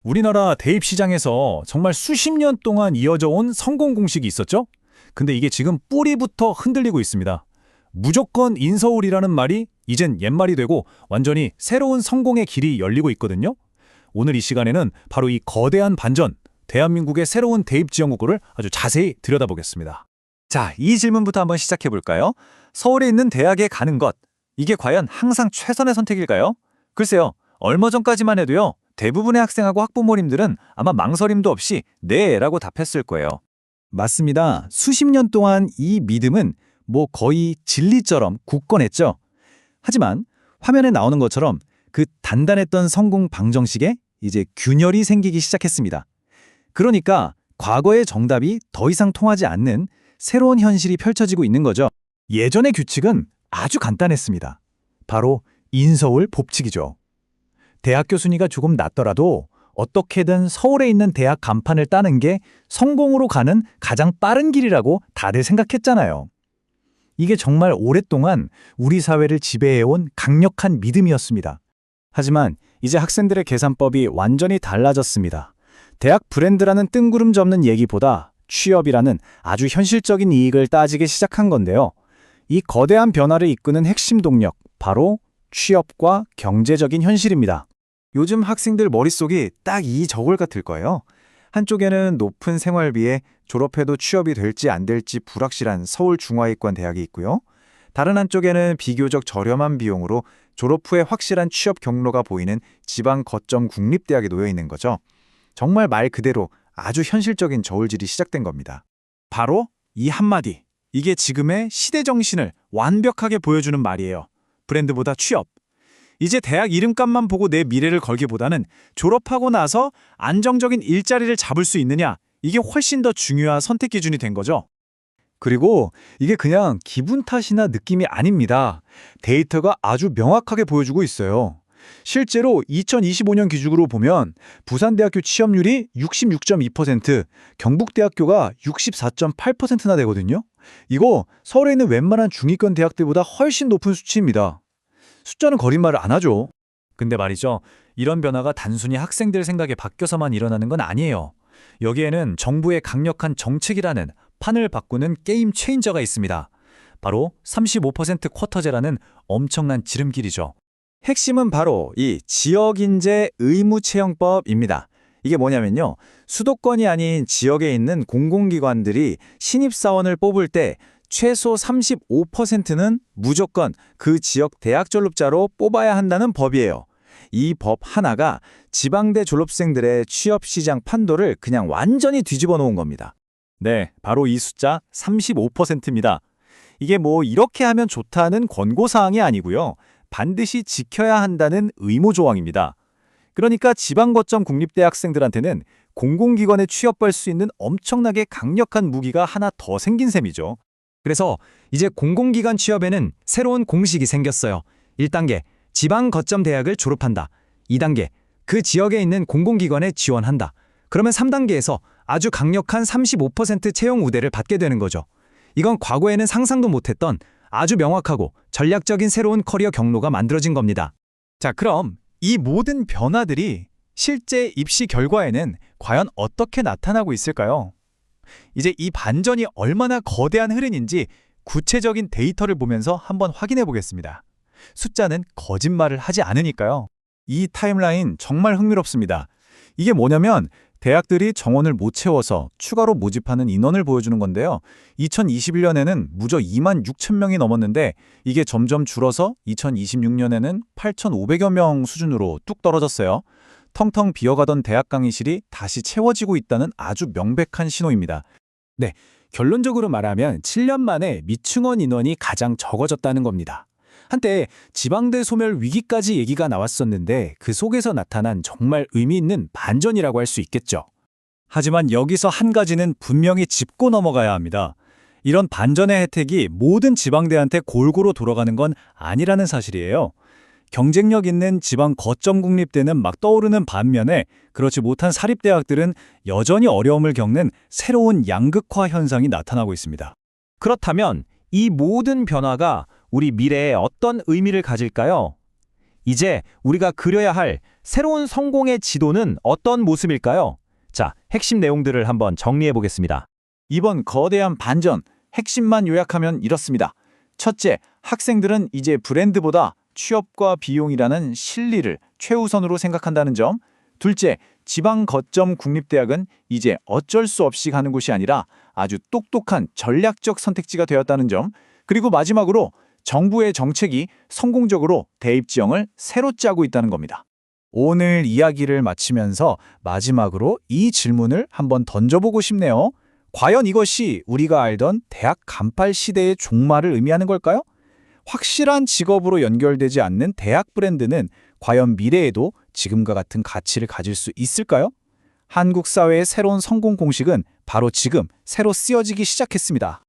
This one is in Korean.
우리나라 대입 시장에서 정말 수십 년 동안 이어져 온 성공 공식이 있었죠? 근데 이게 지금 뿌리부터 흔들리고 있습니다. 무조건 인서울이라는 말이 이젠 옛말이 되고 완전히 새로운 성공의 길이 열리고 있거든요. 오늘 이 시간에는 바로 이 거대한 반전, 대한민국의 새로운 대입 지원 구조를 아주 자세히 들여다보겠습니다. 자, 이 질문부터 한번 시작해 볼까요? 서울에 있는 대학에 가는 것, 이게 과연 항상 최선의 선택일까요? 글쎄요, 얼마 전까지만 해도요, 대부분의 학생하고 학부모님들은 아마 망설임도 없이 네라고 답했을 거예요. 맞습니다. 수십 년 동안 이 믿음은 거의 진리처럼 굳건했죠. 하지만 화면에 나오는 것처럼 그 단단했던 성공 방정식에 이제 균열이 생기기 시작했습니다. 그러니까 과거의 정답이 더 이상 통하지 않는 새로운 현실이 펼쳐지고 있는 거죠. 예전의 규칙은 아주 간단했습니다. 바로 인서울 법칙이죠. 대학교 순위가 조금 낮더라도 어떻게든 서울에 있는 대학 간판을 따는 게 성공으로 가는 가장 빠른 길이라고 다들 생각했잖아요. 이게 정말 오랫동안 우리 사회를 지배해온 강력한 믿음이었습니다. 하지만 이제 학생들의 계산법이 완전히 달라졌습니다. 대학 브랜드라는 뜬구름 잡는 얘기보다 취업이라는 아주 현실적인 이익을 따지기 시작한 건데요. 이 거대한 변화를 이끄는 핵심 동력, 바로 취업과 경제적인 현실입니다. 요즘 학생들 머릿속이 딱 이 저울 같을 거예요. 한쪽에는 높은 생활비에 졸업해도 취업이 될지 안 될지 불확실한 서울중화이권 대학이 있고요. 다른 한쪽에는 비교적 저렴한 비용으로 졸업 후에 확실한 취업 경로가 보이는 지방 거점 국립대학에 놓여 있는 거죠. 정말 말 그대로 아주 현실적인 저울질이 시작된 겁니다. 바로 이 한마디. 이게 지금의 시대 정신을 완벽하게 보여주는 말이에요. 브랜드보다 취업. 이제 대학 이름값만 보고 내 미래를 걸기보다는 졸업하고 나서 안정적인 일자리를 잡을 수 있느냐, 이게 훨씬 더 중요한 선택 기준이 된 거죠. 그리고 이게 그냥 기분 탓이나 느낌이 아닙니다. 데이터가 아주 명확하게 보여주고 있어요. 실제로 2025년 기준으로 보면 부산대학교 취업률이 66.2%, 경북대학교가 64.8%나 되거든요. 이거 서울에 있는 웬만한 중위권 대학들보다 훨씬 높은 수치입니다. 숫자는 거짓말을 안 하죠. 근데 말이죠. 이런 변화가 단순히 학생들 생각에 바뀌어서만 일어나는 건 아니에요. 여기에는 정부의 강력한 정책이라는 판을 바꾸는 게임 체인저가 있습니다. 바로 35% 쿼터제라는 엄청난 지름길이죠. 핵심은 바로 이 지역인재 의무채용법입니다. 이게 뭐냐면요. 수도권이 아닌 지역에 있는 공공기관들이 신입사원을 뽑을 때 최소 35%는 무조건 그 지역 대학 졸업자로 뽑아야 한다는 법이에요. 이 법 하나가 지방대 졸업생들의 취업시장 판도를 그냥 완전히 뒤집어 놓은 겁니다. 네, 바로 이 숫자 35%입니다. 이게 이렇게 하면 좋다는 권고사항이 아니고요. 반드시 지켜야 한다는 의무조항입니다. 그러니까 지방거점 국립대 학생들한테는 공공기관에 취업할 수 있는 엄청나게 강력한 무기가 하나 더 생긴 셈이죠. 그래서 이제 공공기관 취업에는 새로운 공식이 생겼어요. 1단계, 지방 거점 대학을 졸업한다. 2단계, 그 지역에 있는 공공기관에 지원한다. 그러면 3단계에서 아주 강력한 35% 채용 우대를 받게 되는 거죠. 이건 과거에는 상상도 못했던 아주 명확하고 전략적인 새로운 커리어 경로가 만들어진 겁니다. 자, 그럼 이 모든 변화들이 실제 입시 결과에는 과연 어떻게 나타나고 있을까요? 이제 이 반전이 얼마나 거대한 흐름인지 구체적인 데이터를 보면서 한번 확인해 보겠습니다. 숫자는 거짓말을 하지 않으니까요. 이 타임라인 정말 흥미롭습니다. 이게 뭐냐면 대학들이 정원을 못 채워서 추가로 모집하는 인원을 보여주는 건데요. 2021년에는 무려 2만 6천 명이 넘었는데 이게 점점 줄어서 2026년에는 8,500여 명 수준으로 뚝 떨어졌어요. 텅텅 비어가던 대학 강의실이 다시 채워지고 있다는 아주 명백한 신호입니다. 네, 결론적으로 말하면 7년 만에 미충원 인원이 가장 적어졌다는 겁니다. 한때 지방대 소멸 위기까지 얘기가 나왔었는데 그 속에서 나타난 정말 의미 있는 반전이라고 할 수 있겠죠. 하지만 여기서 한 가지는 분명히 짚고 넘어가야 합니다. 이런 반전의 혜택이 모든 지방대한테 골고루 돌아가는 건 아니라는 사실이에요. 경쟁력 있는 지방 거점 국립대는 막 떠오르는 반면에 그렇지 못한 사립대학들은 여전히 어려움을 겪는 새로운 양극화 현상이 나타나고 있습니다. 그렇다면 이 모든 변화가 우리 미래에 어떤 의미를 가질까요? 이제 우리가 그려야 할 새로운 성공의 지도는 어떤 모습일까요? 자, 핵심 내용들을 한번 정리해 보겠습니다. 이번 거대한 반전, 핵심만 요약하면 이렇습니다. 첫째, 학생들은 이제 브랜드보다 취업과 비용이라는 실리를 최우선으로 생각한다는 점. 둘째, 지방 거점 국립대학은 이제 어쩔 수 없이 가는 곳이 아니라 아주 똑똑한 전략적 선택지가 되었다는 점. 그리고 마지막으로 정부의 정책이 성공적으로 대입 지형을 새로 짜고 있다는 겁니다. 오늘 이야기를 마치면서 마지막으로 이 질문을 한번 던져보고 싶네요. 과연 이것이 우리가 알던 대학 간팔 시대의 종말을 의미하는 걸까요? 확실한 직업으로 연결되지 않는 대학 브랜드는 과연 미래에도 지금과 같은 가치를 가질 수 있을까요? 한국 사회의 새로운 성공 공식은 바로 지금 새로 쓰여지기 시작했습니다.